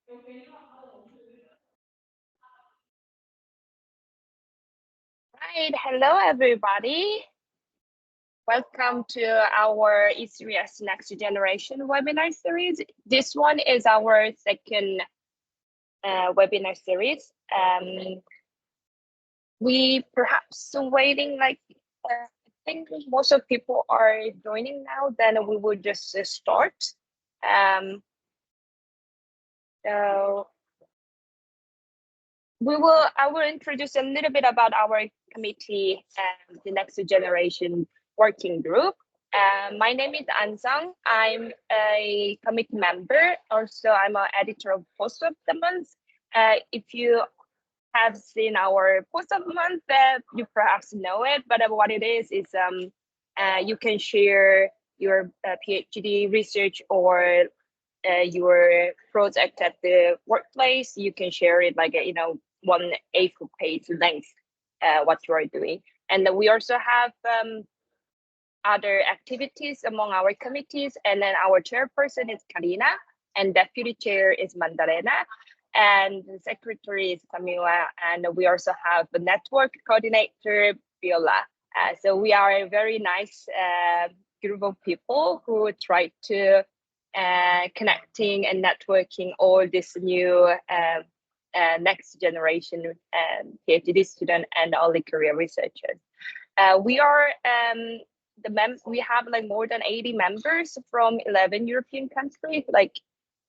Right, hello everybody. Welcome to our E3S Next Generation webinar series. This one is our second webinar series. We perhaps waiting I think most of people are joining now. Then we will just start. Um, so I will introduce a little bit about our committee, the Next Generation Working Group. My name is Ansung. I'm a committee member. Also, I'm an editor of Post of the Month. If you have seen our Post of the Month, you perhaps know it, but what it is you can share your PhD research or your project at the workplace. You can share it like one A4 page length what you are doing. And then we also have other activities among our committees. And then our chairperson is Karina, and deputy chair is Maddalena, and the secretary is Saumya. And we also have the network coordinator, Viola. So we are a very nice group of people who try to connecting and networking all this new next generation PhD student and early career researchers. We are we have like more than 80 members from 11 European countries, like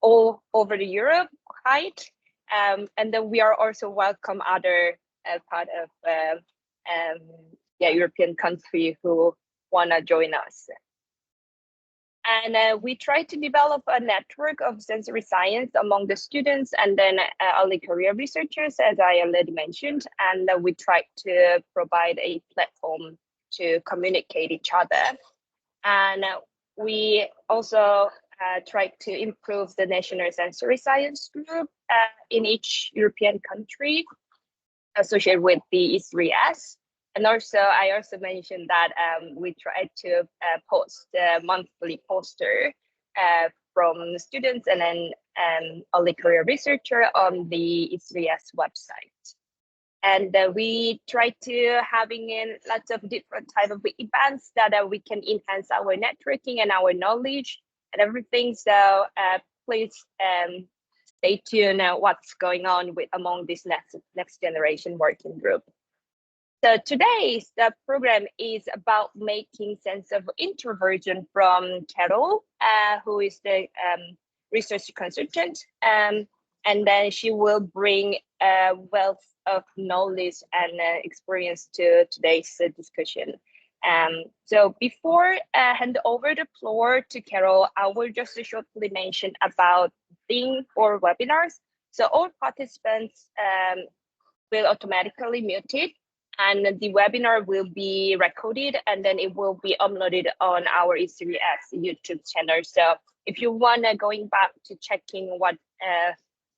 all over the Europe height. And then we are also welcome other part of European country who wanna join us. And we try to develop a network of sensory science among the students and then early career researchers, as I already mentioned. And we try to provide a platform to communicate each other. And we also try to improve the national sensory science group in each European country associated with the E3S. And also, I also mentioned that we try to post a monthly poster from students and then early career researcher on the E3S website. And we try to having in lots of different type of events that we can enhance our networking and our knowledge and everything. So please stay tuned what's going on with among this next generation working group. So today's the program is about making sense of introversion from Carol, who is the research consultant. And then she will bring a wealth of knowledge and experience to today's discussion. So before I hand over the floor to Carol, I will just shortly mention about theme for webinars. So all participants will automatically muted, and the webinar will be recorded and then it will be uploaded on our E3S YouTube channel. So if you want to going back to checking what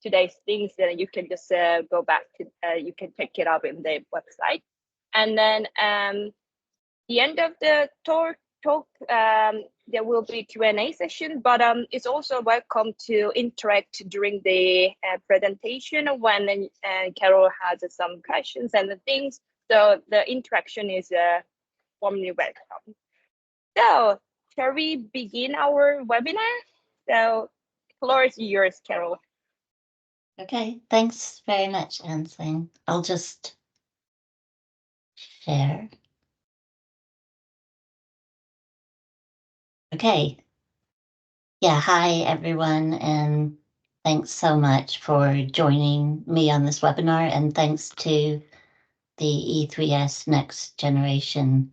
today's things, then you can just go back to, you can check it out in the website. And then the end of the talk, there will be Q&A session, but it's also welcome to interact during the presentation when Carol has some questions and the things. So the interaction is warmly welcome. So shall we begin our webinar? So floor is yours, Carol. Okay, thanks very much, Ansung. I'll just share. Okay. Yeah, hi everyone, and thanks so much for joining me on this webinar, and thanks to the E3S Next Generation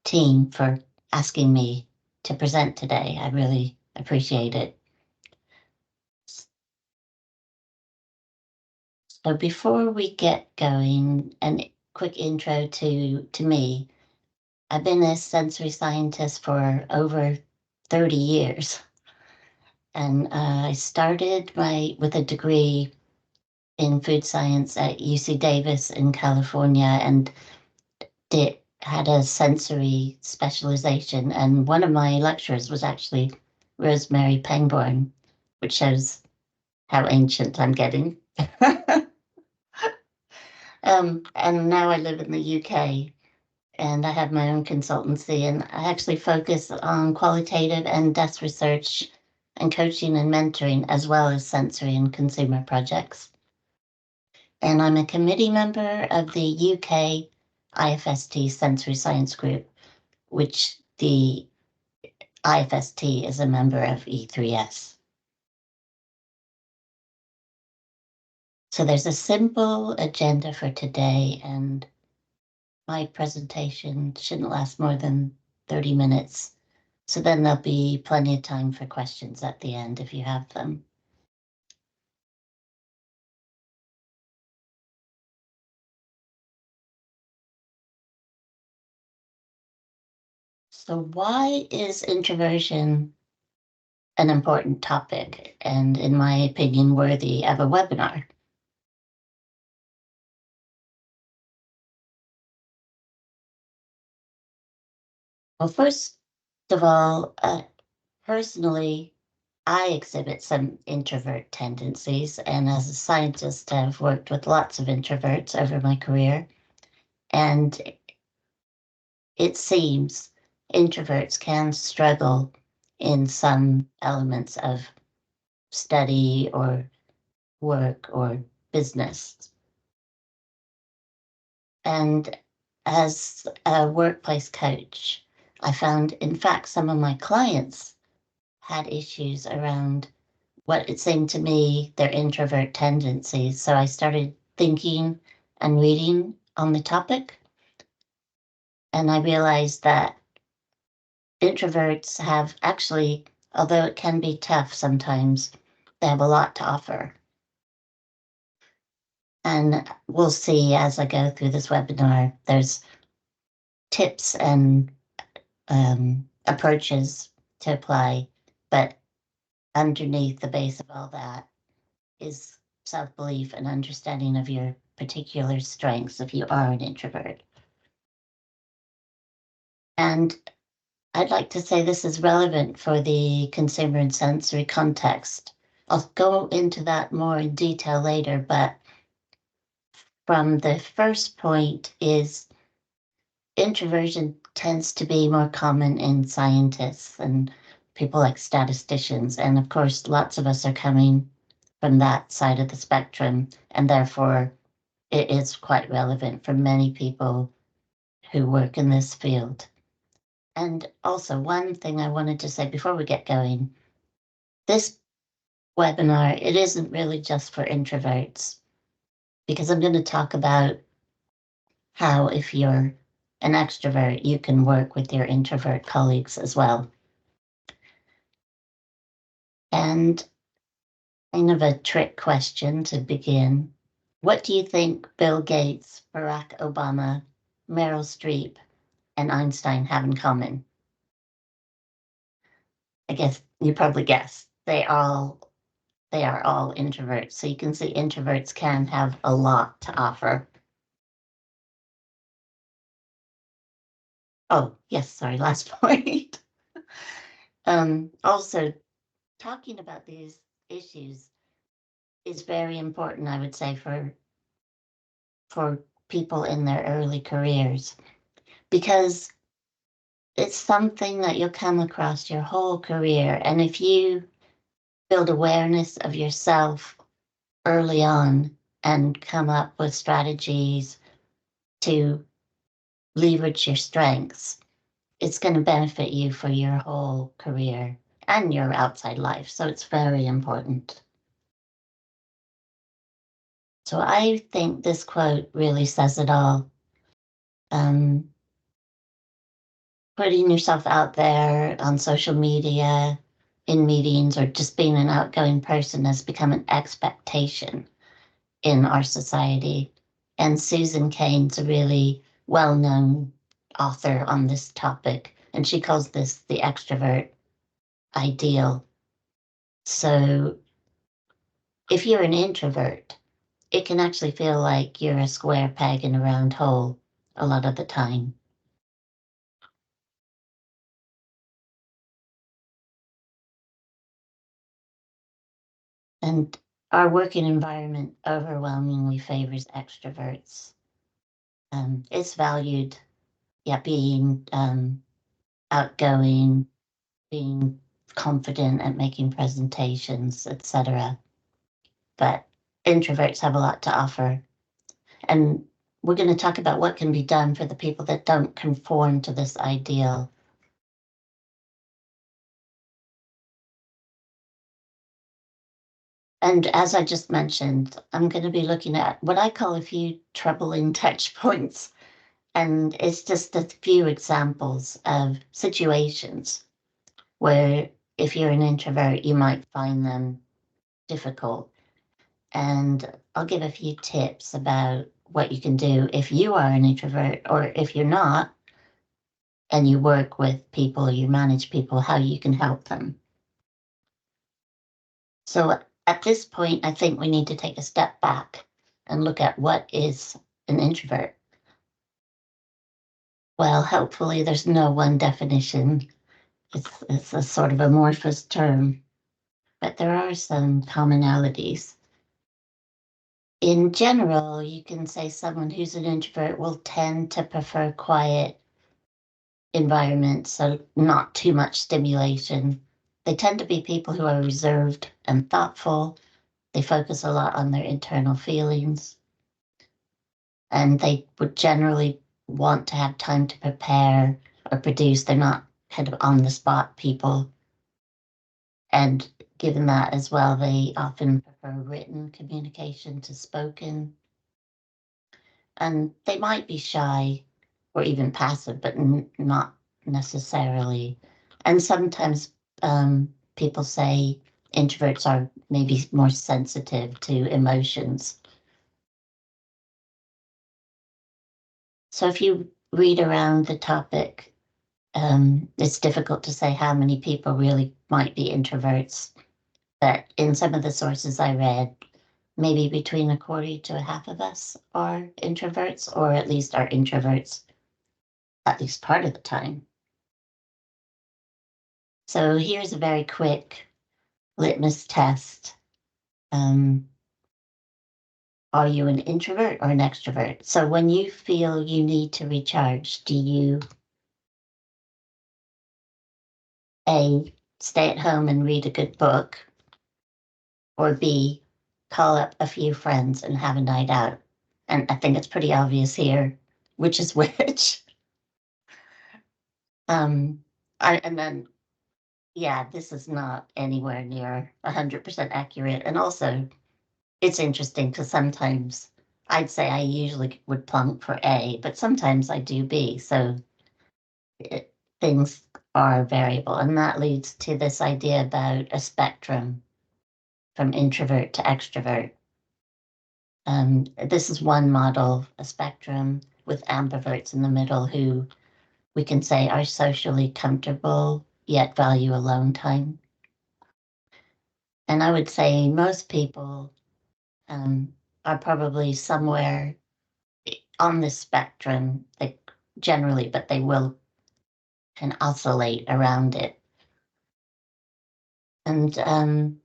team for asking me to present today. I really appreciate it. So before we get going, a quick intro to me. I've been a sensory scientist for over 30 years. And I started with a degree in food science at UC Davis in California, and had a sensory specialization. And one of my lecturers was actually Rosemary Pangborn, which shows how ancient I'm getting. And now I live in the UK and I have my own consultancy, and I actually focus on qualitative and desk research and coaching and mentoring, as well as sensory and consumer projects. And I'm a committee member of the UK IFST Sensory Science Group, which the IFST is a member of E3S. So there's a simple agenda for today, and my presentation shouldn't last more than 30 minutes. So then there'll be plenty of time for questions at the end if you have them. So why is introversion an important topic and, in my opinion, worthy of a webinar? Well, first of all, personally, I exhibit some introvert tendencies, and as a scientist, I've worked with lots of introverts over my career, and it seems introverts can struggle in some elements of study or work or business. And as a workplace coach, I found, in fact, some of my clients had issues around what it seemed to me their introvert tendencies. So I started thinking and reading on the topic. And I realized that introverts have actually, although it can be tough sometimes, they have a lot to offer. And we'll see as I go through this webinar, there's tips and approaches to apply, but underneath the base of all that is self-belief and understanding of your particular strengths if you are an introvert. And I'd like to say this is relevant for the consumer and sensory context. I'll go into that more in detail later, but from the first point is introversion tends to be more common in scientists and people like statisticians. And of course, lots of us are coming from that side of the spectrum, and therefore it is quite relevant for many people who work in this field. And also, one thing I wanted to say before we get going, this webinar, it isn't really just for introverts, because I'm going to talk about how, if you're an extrovert, you can work with your introvert colleagues as well. And kind of a trick question to begin. What do you think Bill Gates, Barack Obama, Meryl Streep, and Einstein have in common? I guess you probably guessed they are all introverts. So you can see introverts can have a lot to offer. Oh, yes, sorry, last point. Also, talking about these issues is very important, I would say, for people in their early careers, because it's something that you'll come across your whole career. And if you build awareness of yourself early on and come up with strategies to leverage your strengths, it's going to benefit you for your whole career and your outside life. So it's very important. So I think this quote really says it all. Putting yourself out there on social media, in meetings, or just being an outgoing person has become an expectation in our society. And Susan Cain's a really well-known author on this topic, and she calls this the extrovert ideal. So if you're an introvert, it can actually feel like you're a square peg in a round hole a lot of the time. And our working environment overwhelmingly favors extroverts. It's valued, yeah, being outgoing, being confident at making presentations, etc. But introverts have a lot to offer. And we're going to talk about what can be done for the people that don't conform to this ideal. And as I just mentioned, I'm going to be looking at what I call a few troubling touch points. And it's just a few examples of situations where if you're an introvert, you might find them difficult. And I'll give a few tips about what you can do if you are an introvert, or if you're not and you work with people, you manage people, how you can help them. So at this point, I think we need to take a step back and look at what is an introvert. Well, hopefully there's no one definition. It's a sort of amorphous term, but there are some commonalities. In general, you can say someone who's an introvert will tend to prefer quiet environments, so not too much stimulation. They tend to be people who are reserved and thoughtful. They focus a lot on their internal feelings, and they would generally want to have time to prepare or produce. They're not kind of on the spot people. And given that as well, they often prefer written communication to spoken. And they might be shy or even passive, but not necessarily. And sometimes people say introverts are maybe more sensitive to emotions. So if you read around the topic, it's difficult to say how many people really might be introverts. But in some of the sources I read, maybe between a quarter to a half of us are introverts, or at least are introverts at least part of the time. So here's a very quick litmus test. Are you an introvert or an extrovert? So when you feel you need to recharge, do you A, stay at home and read a good book, or B, call up a few friends and have a night out? And I think it's pretty obvious here which is which. And then, yeah, this is not anywhere near 100% accurate. And also, it's interesting because sometimes I'd say I usually would plunk for A, but sometimes I do B. So things are variable. And that leads to this idea about a spectrum from introvert to extrovert. This is one model, a spectrum with ambiverts in the middle who we can say are socially comfortable yet value alone time. And I would say most people are probably somewhere on this spectrum, like generally, but they will can oscillate around it. And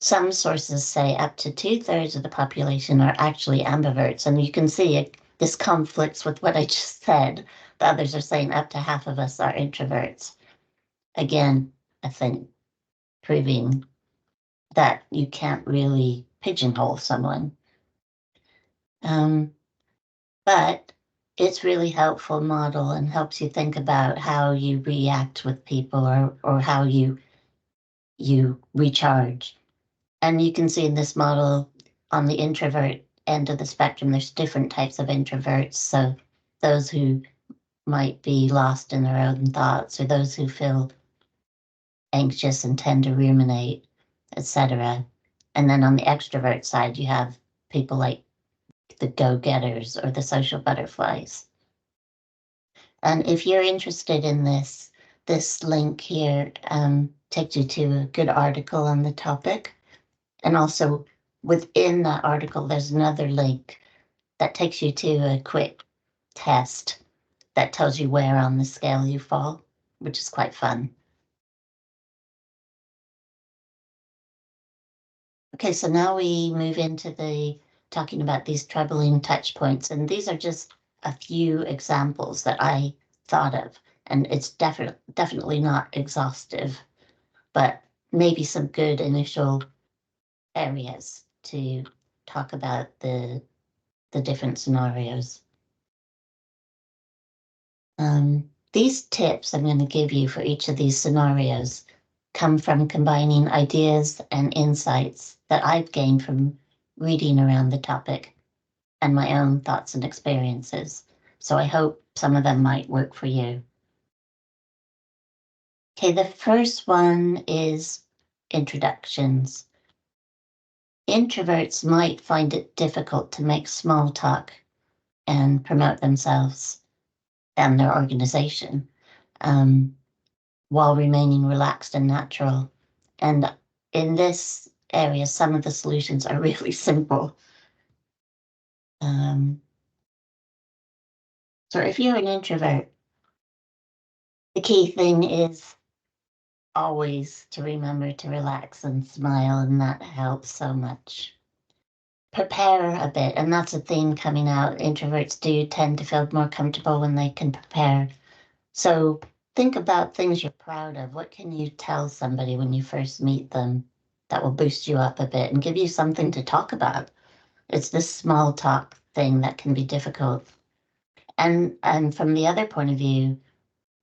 some sources say up to 2/3 of the population are actually ambiverts, and you can see this conflicts with what I just said. The others are saying up to half of us are introverts. Again, I think proving that you can't really pigeonhole someone. But it's really helpful model and helps you think about how you react with people, or how you recharge. And you can see in this model on the introvert end of the spectrum, there's different types of introverts. So those who might be lost in their own thoughts, or those who feel anxious and tend to ruminate, etc. And then on the extrovert side, you have people like the go-getters or the social butterflies. And if you're interested in this link here takes you to a good article on the topic. And also within that article, there's another link that takes you to a quick test that tells you where on the scale you fall, which is quite fun. Okay, so now we move into the talking about these troubling touch points, and these are just a few examples that I thought of, and it's definitely not exhaustive, but maybe some good initial areas to talk about the different scenarios. These tips I'm going to give you for each of these scenarios come from combining ideas and insights that I've gained from reading around the topic and my own thoughts and experiences. So I hope some of them might work for you. Okay, the first one is introductions. Introverts might find it difficult to make small talk and promote themselves and their organization while remaining relaxed and natural. And in this area, some of the solutions are really simple. So if you're an introvert, the key thing is always to remember to relax and smile, and that helps so much. Prepare a bit, and that's a theme coming out. Introverts do tend to feel more comfortable when they can prepare. So think about things you're proud of. What can you tell somebody when you first meet them that will boost you up a bit and give you something to talk about? It's this small talk thing that can be difficult. And from the other point of view,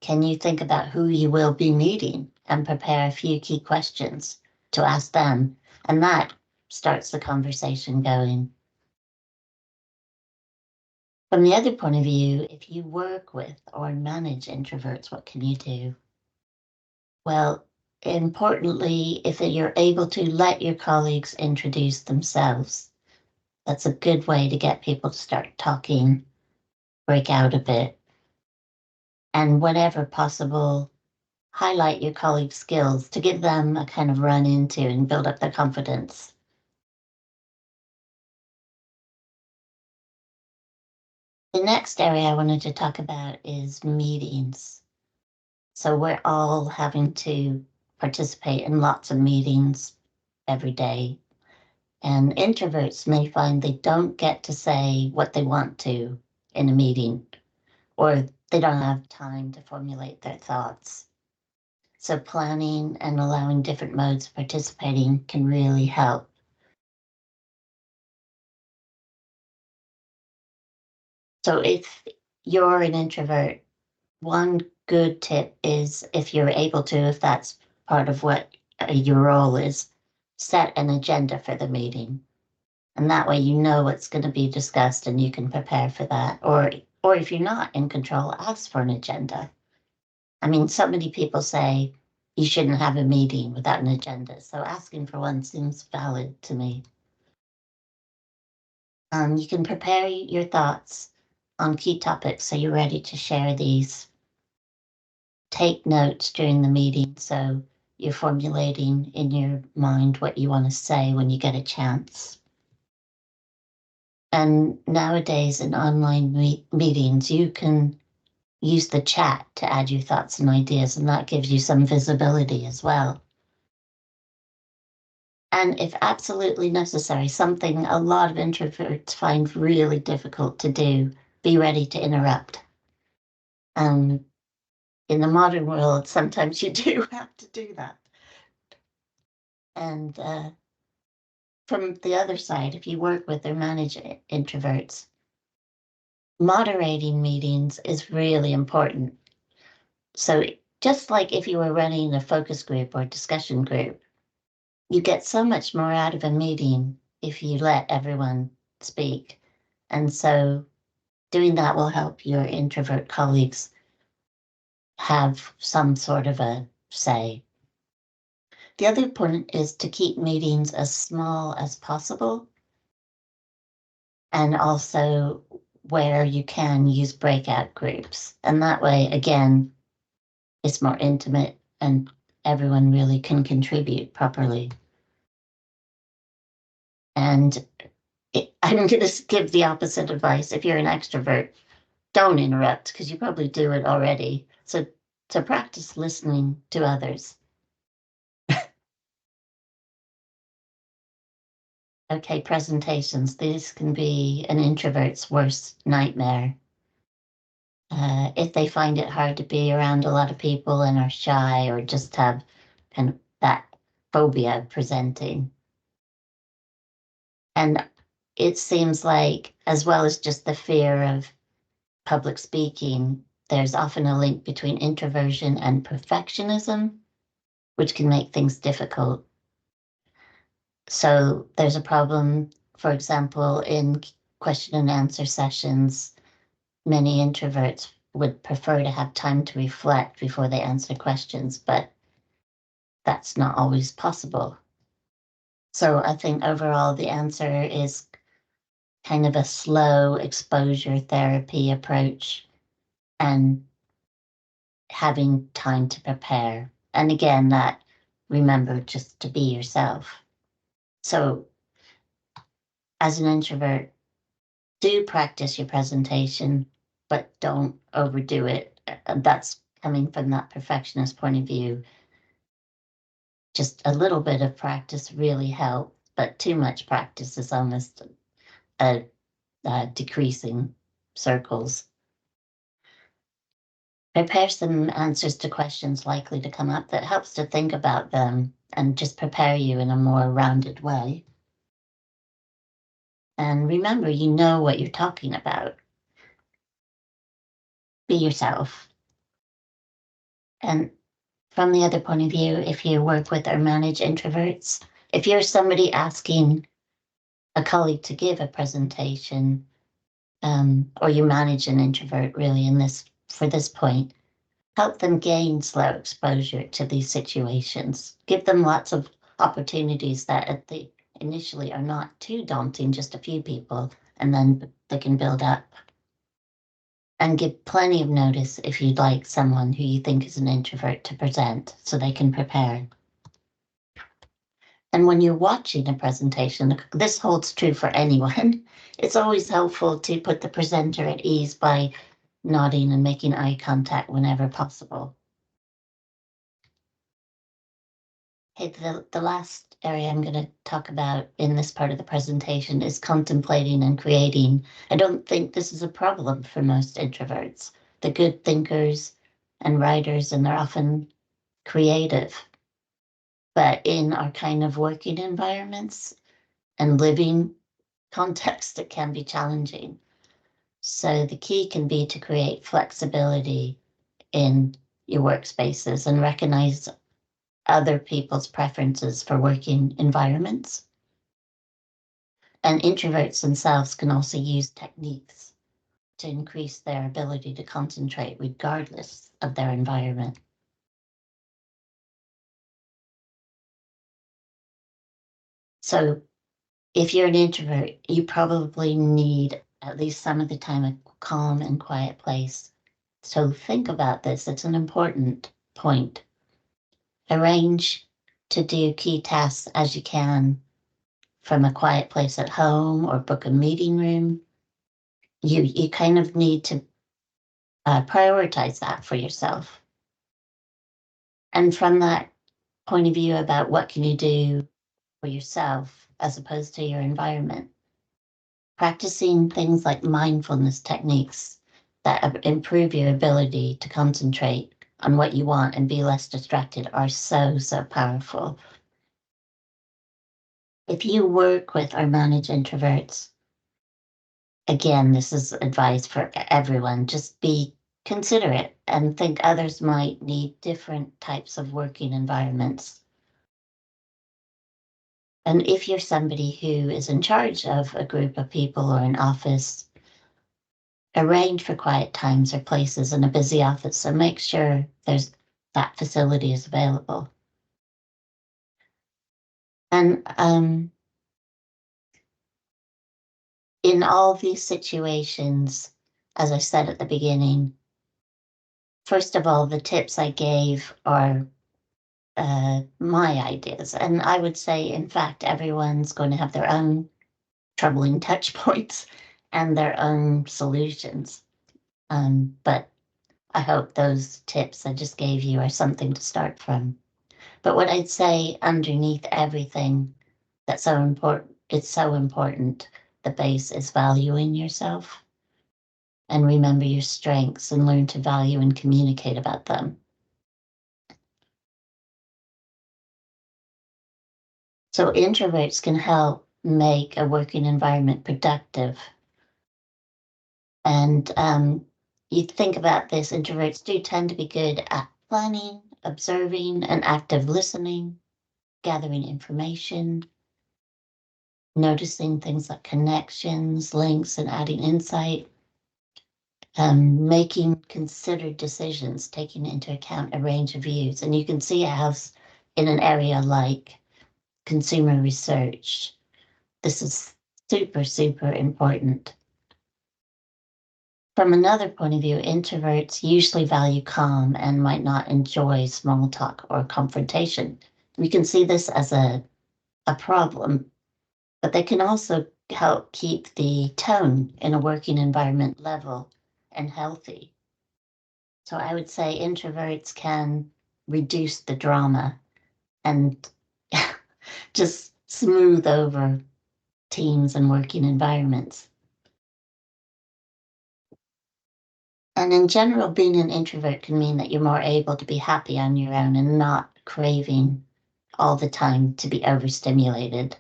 can you think about who you will be meeting and prepare a few key questions to ask them? And that starts the conversation going. From the other point of view, if you work with or manage introverts, what can you do? Well, importantly, if you're able to let your colleagues introduce themselves, that's a good way to get people to start talking, break out a bit, and whenever possible, highlight your colleagues' skills to give them a kind of run into and build up their confidence. The next area I wanted to talk about is meetings. So we're all having to participate in lots of meetings every day. And introverts may find they don't get to say what they want to in a meeting, or they don't have time to formulate their thoughts. So planning and allowing different modes of participating can really help. So if you're an introvert, one good tip is if you're able to, if that's part of what your role is, set an agenda for the meeting. And that way you know what's going to be discussed and you can prepare for that. Or if you're not in control, ask for an agenda. I mean, so many people say you shouldn't have a meeting without an agenda. So asking for one seems valid to me. You can prepare your thoughts on key topics so you're ready to share these. Take notes during the meeting so you're formulating in your mind what you want to say when you get a chance. And nowadays in online meetings, you can use the chat to add your thoughts and ideas, and that gives you some visibility as well. And if absolutely necessary, something a lot of introverts find really difficult to do, be ready to interrupt. In the modern world, sometimes you do have to do that. And from the other side, if you work with or manage introverts, moderating meetings is really important. So just like if you were running a focus group or discussion group, you get so much more out of a meeting if you let everyone speak. And so doing that will help your introvert colleagues have some sort of a say. The other point is to keep meetings as small as possible, and also where you can use breakout groups. And that way, again, it's more intimate and everyone really can contribute properly. And I'm going to give the opposite advice. If you're an extrovert, don't interrupt because you probably do it already. So to practice listening to others. Okay, presentations. These can be an introvert's worst nightmare. If they find it hard to be around a lot of people and are shy or just have kind of that phobia of presenting. And it seems like, as well as just the fear of public speaking, there's often a link between introversion and perfectionism, which can make things difficult. So there's a problem, for example, in question and answer sessions, many introverts would prefer to have time to reflect before they answer questions, but that's not always possible. So I think overall the answer is kind of a slow exposure therapy approach and having time to prepare. And again, that remember just to be yourself. So as an introvert, do practice your presentation, but don't overdo it. That's coming from that perfectionist point of view. Just a little bit of practice really helps, but too much practice is almost decreasing circles. Prepare some answers to questions likely to come up that helps to think about them and just prepare you in a more rounded way. And remember, you know what you're talking about. Be yourself. And from the other point of view, if you work with or manage introverts, if you're somebody asking a colleague to give a presentation, or you manage an introvert really for this point, help them gain slow exposure to these situations. Give them lots of opportunities that initially are not too daunting, just a few people, and then they can build up. And give plenty of notice if you'd like someone who you think is an introvert to present so they can prepare. And when you're watching a presentation, this holds true for anyone, it's always helpful to put the presenter at ease by nodding and making eye contact whenever possible. Okay, the last area I'm going to talk about in this part of the presentation is contemplating and creating. I don't think this is a problem for most introverts. They're good thinkers and writers, and they're often creative. But in our kind of working environments and living context, it can be challenging. So the key can be to create flexibility in your workspaces and recognize other people's preferences for working environments. And introverts themselves can also use techniques to increase their ability to concentrate regardless of their environment. So if you're an introvert, you probably need at least some of the time a calm and quiet place. So think about this, it's an important point. Arrange to do key tasks as you can from a quiet place at home or book a meeting room. You kind of need to prioritize that for yourself. And from that point of view about what can you do for yourself as opposed to your environment, practicing things like mindfulness techniques that improve your ability to concentrate on what you want and be less distracted are so powerful. If you work with or manage introverts, again, this is advice for everyone, just be considerate and think others might need different types of working environments. And if you're somebody who is in charge of a group of people or an office, arrange for quiet times or places in a busy office, so make sure that facility is available. And in all these situations, as I said at the beginning, first of all, the tips I gave are my ideas. And I would say, in fact, everyone's going to have their own troubling touch points and their own solutions. But I hope those tips I just gave you are something to start from. But what I'd say underneath everything that's so important it's so important. The base is valuing yourself and remember your strengths and learn to value and communicate about them. So introverts can help make a working environment productive. And you think about this, introverts do tend to be good at planning, observing, and active listening, gathering information, noticing things like connections, links, and adding insight, making considered decisions, taking into account a range of views. And you can see how in an area like consumer research, this is super, super important. From another point of view, introverts usually value calm and might not enjoy small talk or confrontation. We can see this as a problem, but they can also help keep the tone in a working environment level and healthy. So I would say introverts can reduce the drama and just smooth over teams and working environments. And in general, being an introvert can mean that you're more able to be happy on your own and not craving all the time to be overstimulated.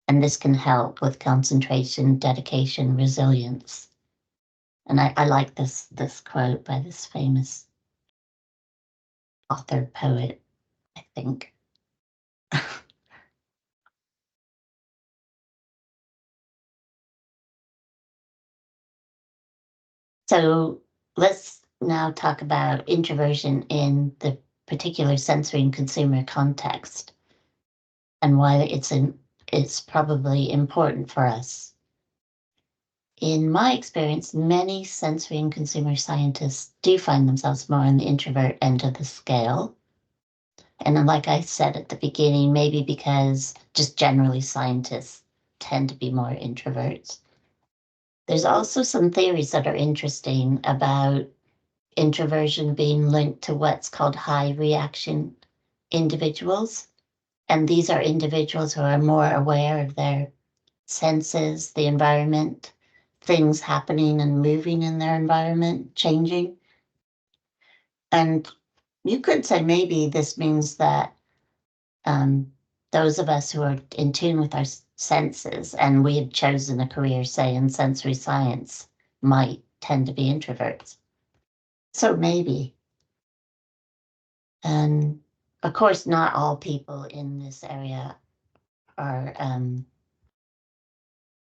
And this can help with concentration, dedication, resilience. And I like this quote by this famous author, poet, I think. So let's now talk about introversion in the particular sensory and consumer context and why it's probably important for us. In my experience, many sensory and consumer scientists do find themselves more on the introvert end of the scale. And then, like I said at the beginning, maybe because just generally scientists tend to be more introverts. There's also some theories that are interesting about introversion being linked to what's called high reaction individuals. And these are individuals who are more aware of their senses, the environment, things happening and moving in their environment, changing. And you could say maybe this means that those of us who are in tune with our senses and we had chosen a career, say, in sensory science, might tend to be introverts. So maybe. And of course, not all people in this area are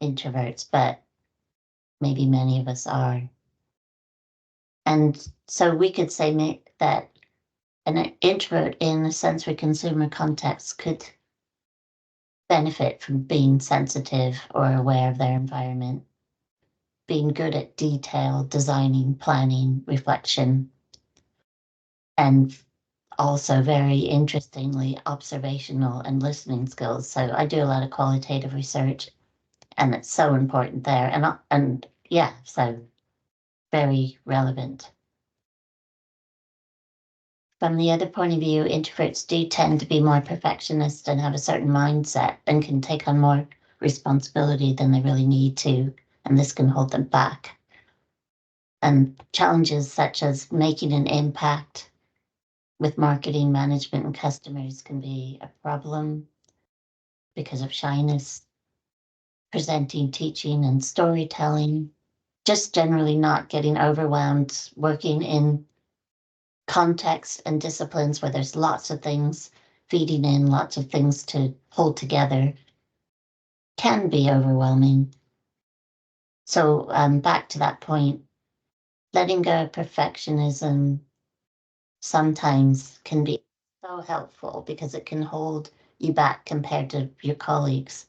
introverts, but maybe many of us are. And so we could say that an introvert in a sensory consumer context could benefit from being sensitive or aware of their environment, being good at detail, designing, planning, reflection, and also very interestingly, observational and listening skills. So I do a lot of qualitative research and it's so important there. And yeah, so very relevant. From the other point of view, introverts do tend to be more perfectionist and have a certain mindset and can take on more responsibility than they really need to, and this can hold them back. And challenges such as making an impact with marketing, management, and customers can be a problem because of shyness, presenting, teaching, and storytelling, just generally not getting overwhelmed, working in context and disciplines where there's lots of things feeding in, lots of things to hold together, can be overwhelming. So back to that point, letting go of perfectionism sometimes can be so helpful because it can hold you back compared to your colleagues.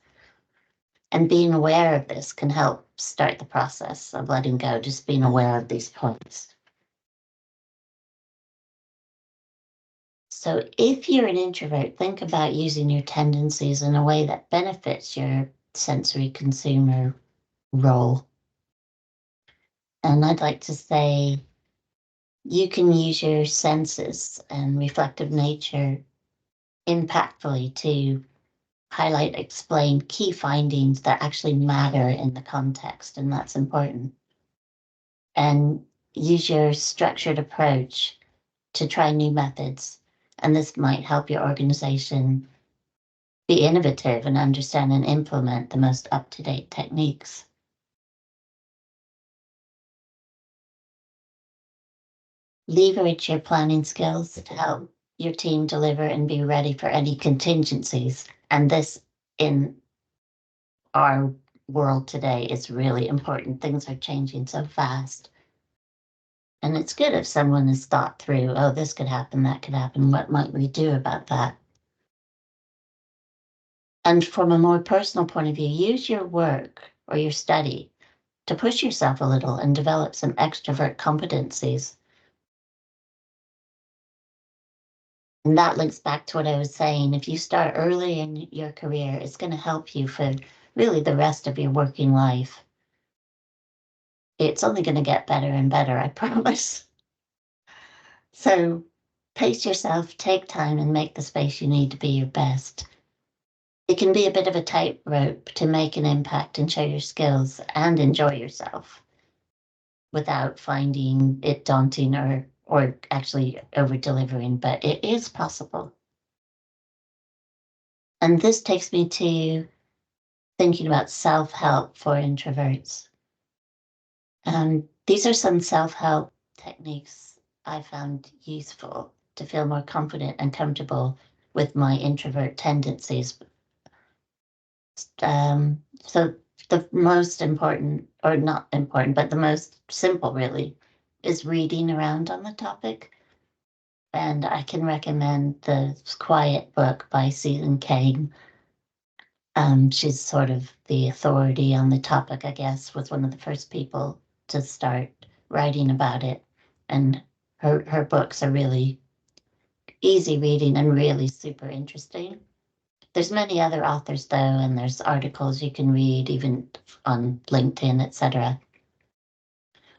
And being aware of this can help start the process of letting go, just being aware of these points. So if you're an introvert, think about using your tendencies in a way that benefits your sensory consumer role. And I'd like to say you can use your senses and reflective nature impactfully to highlight, explain key findings that actually matter in the context, and that's important. And use your structured approach to try new methods. And this might help your organization be innovative and understand and implement the most up-to-date techniques. Leverage your planning skills to help your team deliver and be ready for any contingencies. And this, in our world today, is really important. Things are changing so fast. And it's good if someone has thought through, oh, this could happen, that could happen. What might we do about that? And from a more personal point of view, use your work or your study to push yourself a little and develop some extrovert competencies. And that links back to what I was saying. If you start early in your career, it's going to help you for really the rest of your working life. It's only going to get better and better, I promise. So pace yourself, take time, and make the space you need to be your best. It can be a bit of a tightrope to make an impact and show your skills and enjoy yourself without finding it daunting or actually over-delivering, but it is possible. And this takes me to thinking about self-help for introverts. These are some self-help techniques I found useful to feel more confident and comfortable with my introvert tendencies. So the most important, or not important, but the most simple really, is reading around on the topic. And I can recommend the Quiet book by Susan Cain. She's sort of the authority on the topic, I guess, was one of the first people to start writing about it. And her books are really easy reading and really super interesting. There's many other authors though, and there's articles you can read even on LinkedIn, etc.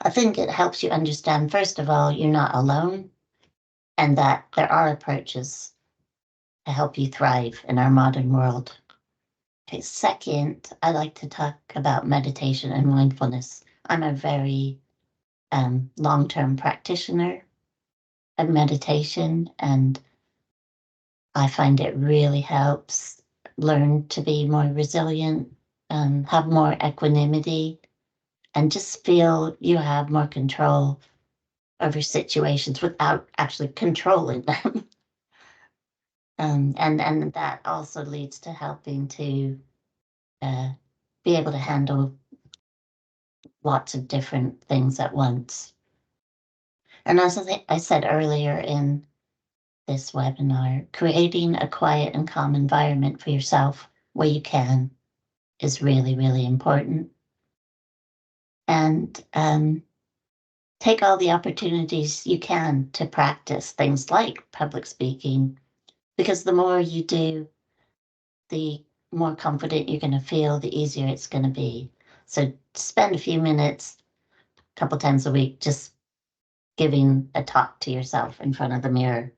I think it helps you understand, first of all, you're not alone and that there are approaches to help you thrive in our modern world. Okay, second, I like to talk about meditation and mindfulness. I'm a very long-term practitioner of meditation, and I find it really helps learn to be more resilient, have more equanimity, and just feel you have more control over situations without actually controlling them. And that also leads to helping to be able to handle lots of different things at once. And as I said earlier in this webinar, creating a quiet and calm environment for yourself where you can is really, really important. And take all the opportunities you can to practice things like public speaking, because the more you do, the more confident you're going to feel, the easier it's going to be. So spend a few minutes, a couple times a week, just giving a talk to yourself in front of the mirror.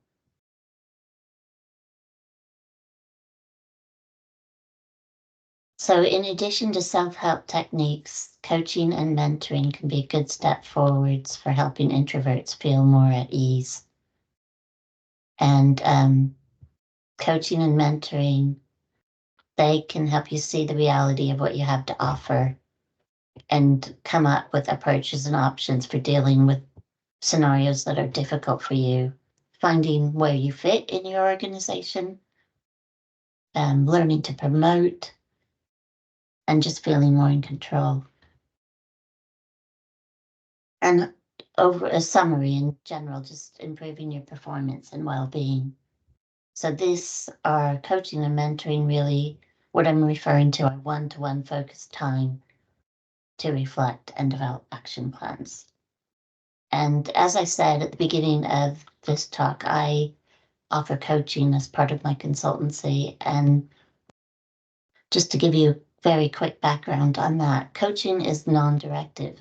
So in addition to self-help techniques, coaching and mentoring can be a good step forwards for helping introverts feel more at ease. And coaching and mentoring, they can help you see the reality of what you have to offer and come up with approaches and options for dealing with scenarios that are difficult for you, finding where you fit in your organization, learning to promote, and just feeling more in control. And over a summary in general, just improving your performance and well-being. So these are coaching and mentoring, really what I'm referring to are one-to-one focused time to reflect and develop action plans. And as I said at the beginning of this talk, I offer coaching as part of my consultancy. And just to give you a very quick background on that, coaching is non-directive.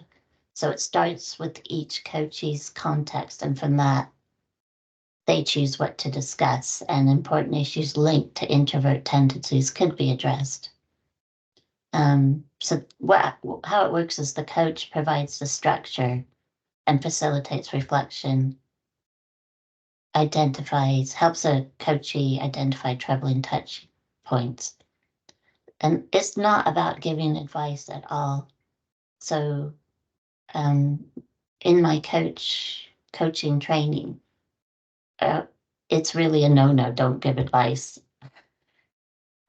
So it starts with each coachee's context, and from that, they choose what to discuss, and important issues linked to introvert tendencies could be addressed. So how it works is the coach provides the structure and facilitates reflection, helps a coachee identify troubling touch points. And it's not about giving advice at all. So in my coaching training, it's really a no-no, don't give advice.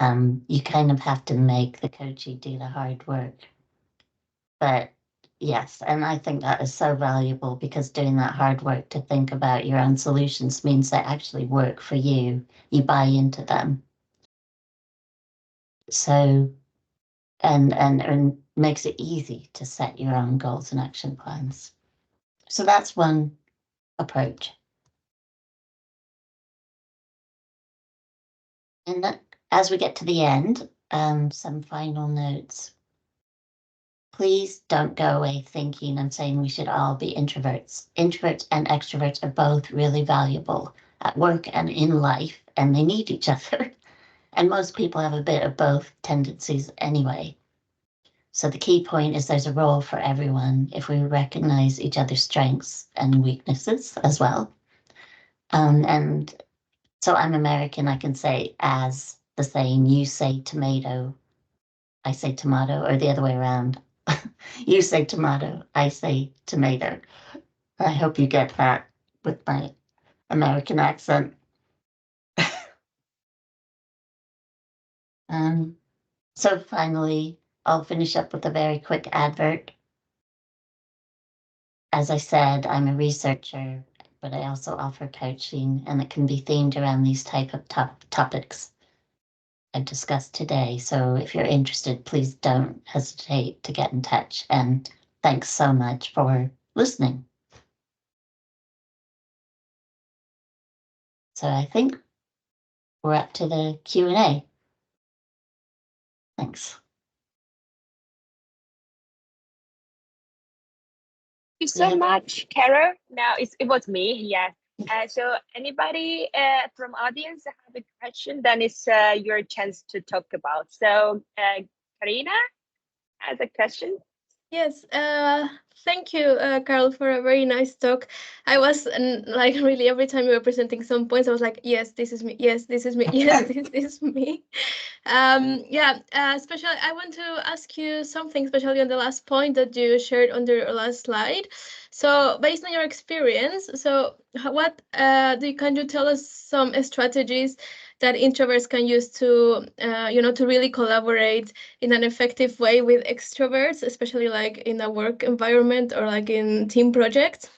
You kind of have to make the coachee do the hard work. But yes, and I think that is so valuable because doing that hard work to think about your own solutions means they actually work for you. You buy into them. So, and makes it easy to set your own goals and action plans. So that's one approach. And that, as we get to the end, some final notes. Please don't go away thinking I'm saying we should all be introverts. Introverts and extroverts are both really valuable at work and in life, and they need each other. And most people have a bit of both tendencies anyway. So the key point is there's a role for everyone if we recognize each other's strengths and weaknesses as well. And so I'm American, I can say as the saying, you say tomato, I say tomato, or the other way around. You say tomato, I say tomato. I hope you get that with my American accent. So finally, I'll finish up with a very quick advert. As I said, I'm a researcher, but I also offer coaching, and it can be themed around these type of topics I've discussed today. So if you're interested, please don't hesitate to get in touch. And thanks so much for listening. So I think we're up to the Q&A. Thanks. Thank you so much, Carol. Now it was me, yeah. So anybody from audience have a question, then it's your chance to talk about. So Karina has a question. Yes, thank you, Carol, for a very nice talk. I was like really every time you were presenting some points, I was like, yes, this is me. Yes, this is me. Yes, this is me. Yeah, especially I want to ask you something, especially on the last point that you shared on the last slide. So based on your experience, so what can you tell us some strategies that introverts can use to, to really collaborate in an effective way with extroverts, especially like in a work environment or like in team projects?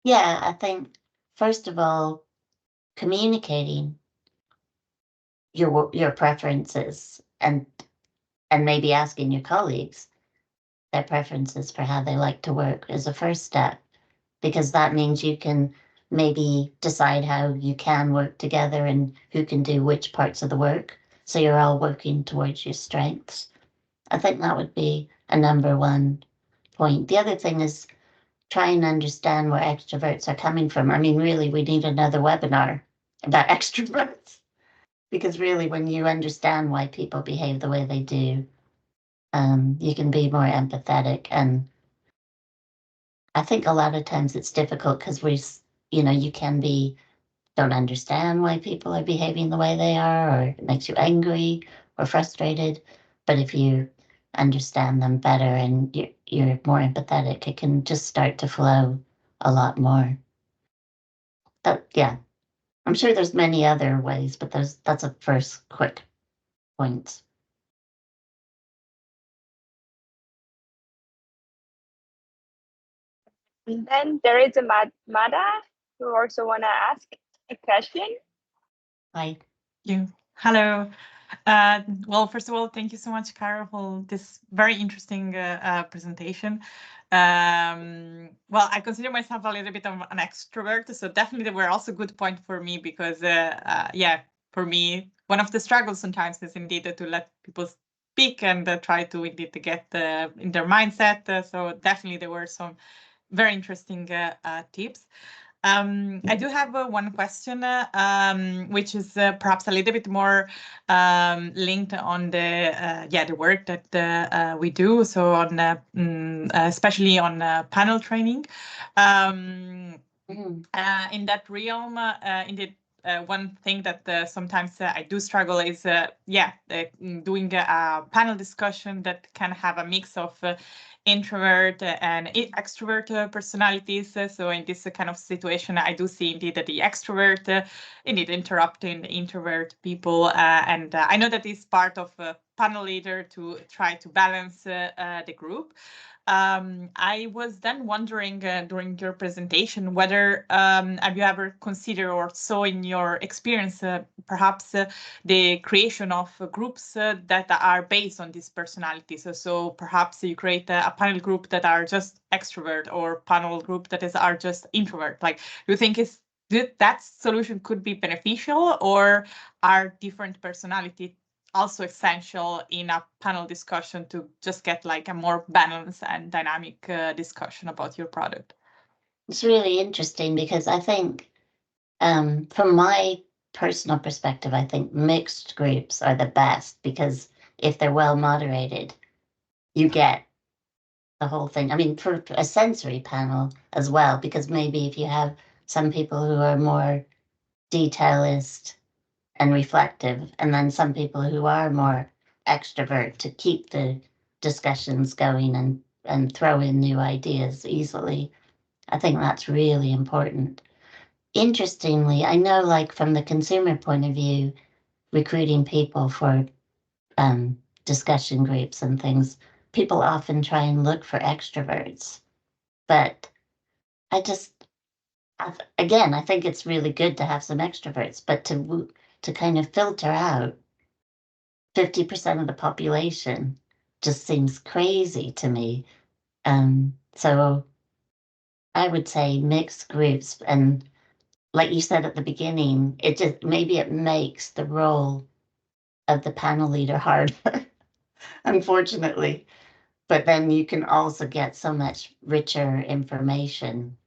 Yeah, I think, first of all, communicating your preferences and maybe asking your colleagues their preferences for how they like to work is a first step, because that means you can maybe decide how you can work together and who can do which parts of the work. So you're all working towards your strengths. I think that would be a number one point. The other thing is try and understand where extroverts are coming from. I mean, really, we need another webinar about extroverts, because really, when you understand why people behave the way they do, you can be more empathetic. And I think a lot of times it's difficult because you don't understand why people are behaving the way they are, or it makes you angry or frustrated. But if you understand them better and you're more empathetic, it can just start to flow a lot more. But yeah, I'm sure there's many other ways, but that's a first quick point. And then there is a Mada who also want to ask a question. Hi. You. Hello. Well, first of all, thank you so much, Carol, for this very interesting presentation. Well, I consider myself a little bit of an extrovert, so definitely they were also a good point for me because, yeah, for me, one of the struggles sometimes is indeed to let people speak and try to indeed to get in their mindset. So definitely there were some very interesting tips. I do have one question, which is perhaps a little bit more linked on the work that we do. So on especially on panel training. In that realm, indeed, one thing that sometimes I do struggle is, doing a panel discussion that can have a mix of introvert and extrovert personalities. So in this kind of situation, I do see indeed that the extrovert indeed interrupting the introvert people. And I know that is part of a panel leader to try to balance the group. I was then wondering during your presentation whether have you ever considered or saw in your experience perhaps the creation of groups that are based on these personalities. So perhaps you create a panel group that are just extrovert or panel group that are just introvert. Like, do you think that solution could be beneficial, or are different personality also essential in a panel discussion to just get like a more balanced and dynamic discussion about your product? It's really interesting because I think from my personal perspective, I think mixed groups are the best, because if they're well moderated, you get the whole thing. I mean, for a sensory panel as well, because maybe if you have some people who are more detailist and reflective, and then some people who are more extrovert, to keep the discussions going and throw in new ideas easily. I think that's really important. Interestingly, I know, like, from the consumer point of view, recruiting people for discussion groups and things, people often try and look for extroverts. But I think it's really good to have some extroverts, but to kind of filter out 50% of the population just seems crazy to me. So I would say mixed groups, and like you said at the beginning, maybe it makes the role of the panel leader harder, unfortunately. But then you can also get so much richer information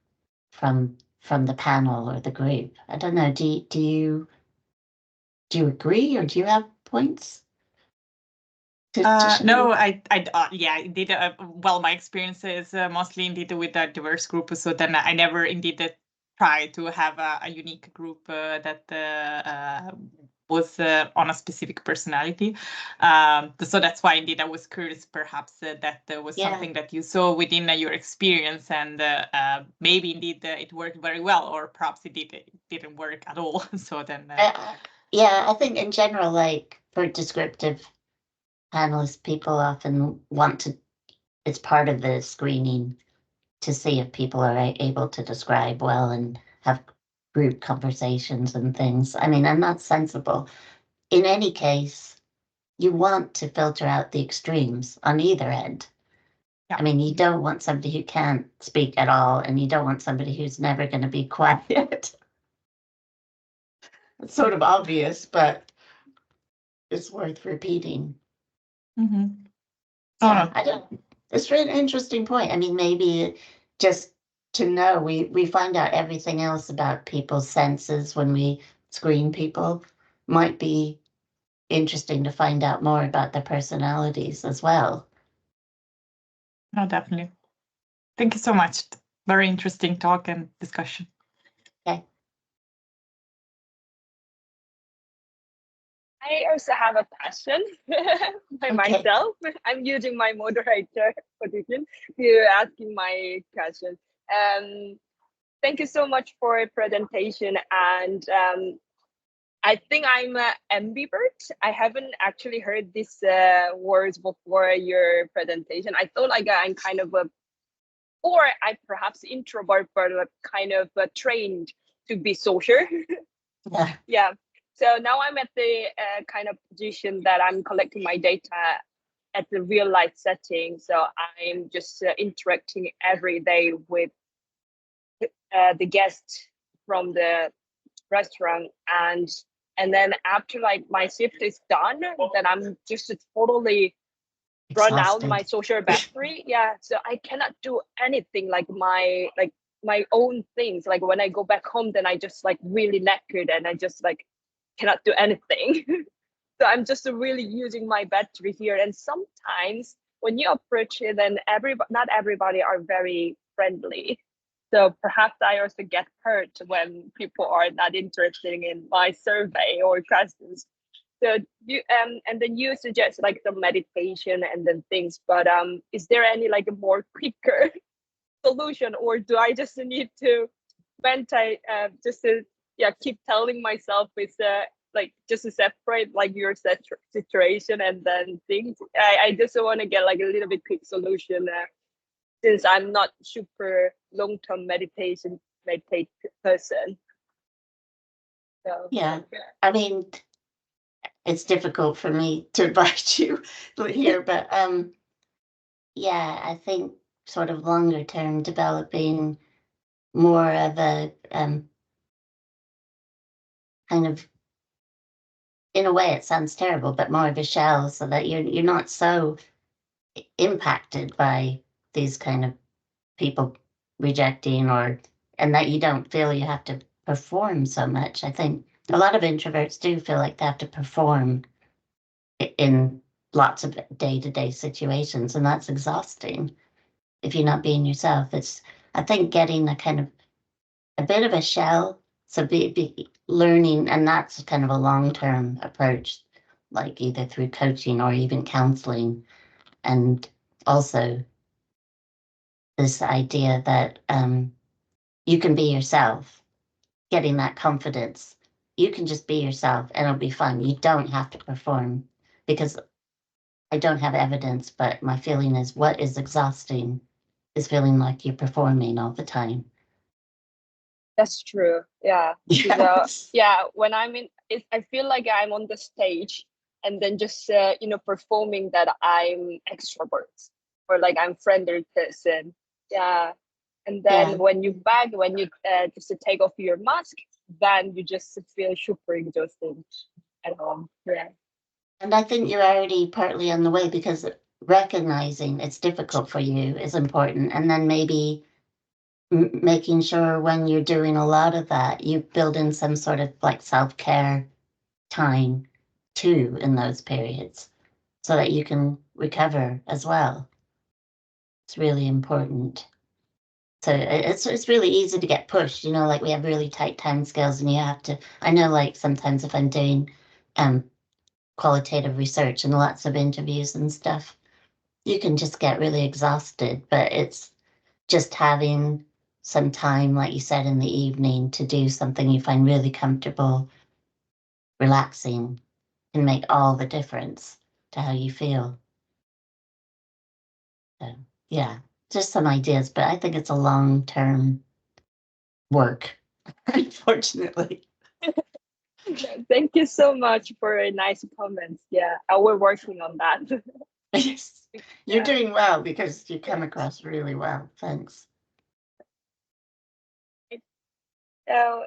from the panel or the group. I don't know. Do you agree, or do you have points? No, yeah, indeed. Well, my experience is mostly indeed with a diverse group. So then I never indeed try to have a unique group that was on a specific personality. So that's why indeed I was curious, perhaps that was something that you saw within your experience, and maybe indeed it worked very well, or perhaps it didn't work at all. So then, I think in general, like for descriptive panelists, people often it's part of the screening to see if people are able to describe well and have group conversations and things. I mean, and that's sensible. In any case, you want to filter out the extremes on either end. Yeah. I mean, you don't want somebody who can't speak at all, and you don't want somebody who's never going to be quiet. It's sort of obvious, but it's worth repeating. Mm-hmm. It's really an interesting point. I mean, maybe just to know, we find out everything else about people's senses when we screen people. Might be interesting to find out more about their personalities as well. No, definitely. Thank you so much. Very interesting talk and discussion. Okay. I also have a question by myself. I'm using my moderator position to asking my question. Thank you so much for a presentation. And I think I'm an ambivert. I haven't actually heard these words before your presentation. I thought like I'm kind of or I perhaps introvert, but kind of trained to be social. Yeah. So now I'm at the kind of position that I'm collecting my data at the real life setting. So I'm just interacting every day with the guests from the restaurant, and then after like my shift is done, then I'm just totally run out my social battery. Yeah, so I cannot do anything like my own things. Like when I go back home, then I just like really knackered and I just like cannot do anything. So I'm just really using my battery here. And sometimes when you approach it, then not everybody are very friendly. So perhaps I also get hurt when people are not interested in my survey or questions. So you and then you suggest like some meditation and then things, but is there any like a more quicker solution, or do I just need to meditate just to keep telling myself it's like just to separate like your situation and then things. I just want to get like a little bit quick solution since I'm not super long-term meditate person. So Yeah, I mean, it's difficult for me to advise you here, but yeah, I think sort of longer term developing more of a kind of, in a way it sounds terrible, but more of a shell so that you're not so impacted by these kind of people rejecting and that you don't feel you have to perform so much. I think a lot of introverts do feel like they have to perform in lots of day-to-day situations, and that's exhausting if you're not being yourself. I think getting a bit of a shell, so be learning, and that's kind of a long-term approach, like either through coaching or even counseling, and also this idea that you can be yourself, getting that confidence. You can just be yourself and it'll be fun. You don't have to perform, because I don't have evidence, but my feeling is what is exhausting is feeling like you're performing all the time. That's true. Yeah. Yes. When I'm in it, I feel like I'm on the stage and then just performing that I'm extrovert or like I'm friendly person. Yeah. And then when you just take off your mask, then you just feel super exhausted at home. Yeah. And I think you're already partly on the way, because recognizing it's difficult for you is important. And then maybe making sure when you're doing a lot of that, you build in some sort of like self-care time too in those periods so that you can recover as well. It's really important. So it's really easy to get pushed, like we have really tight time scales and you have to, I know like sometimes if I'm doing qualitative research and lots of interviews and stuff, you can just get really exhausted, but it's just having some time, like you said, in the evening to do something you find really comfortable, relaxing, can make all the difference to how you feel. So, yeah, just some ideas, but I think it's a long-term work, unfortunately. Thank you so much for a nice comments. Yeah, we're working on that. Yes, you're doing well because you come across really well. Thanks. So,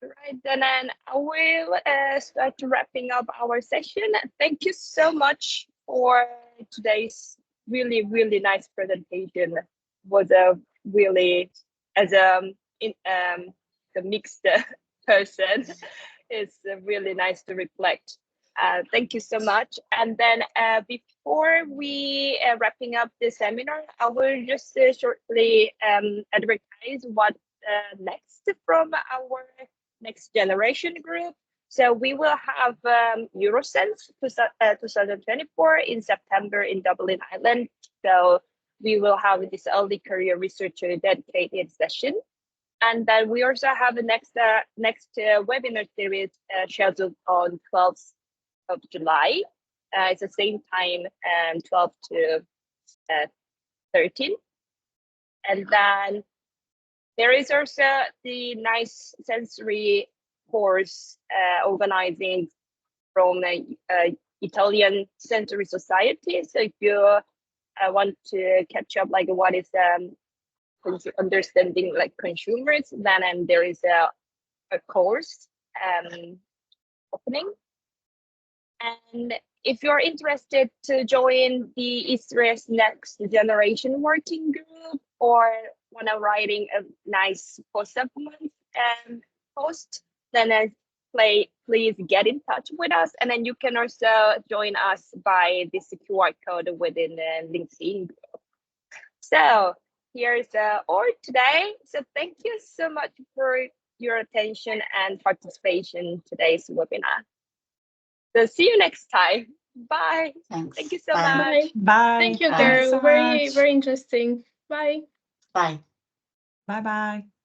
right, then I will start wrapping up our session. Thank you so much for today's really, really nice presentation. Was a really, as the mixed person, it's really nice to reflect. Thank you so much. And then before we wrapping up the seminar, I will just shortly advertise what next from our next generation group. So we will have Eurosense 2024 in September in Dublin, Ireland. So we will have this early career researcher dedicated session. And then we also have the next webinar series scheduled on 12th of July. It's the same time, 12 to 13. And then there is also the nice sensory course organizing from Italian Sensory Society. So if you want to catch up, like what is understanding like consumers, then there is a course opening. And if you're interested to join the E3S Next Generation Working Group or want to writing a nice post-supplement post, then please get in touch with us. And then you can also join us by this QR code within the LinkedIn group. So here's all today. So thank you so much for your attention and participation in today's webinar. So see you next time. Bye. Thanks. Thank you so Bye. much. Bye. Thank you, Bye. Carol. So Very, much. very interesting. Bye. Bye. Bye bye.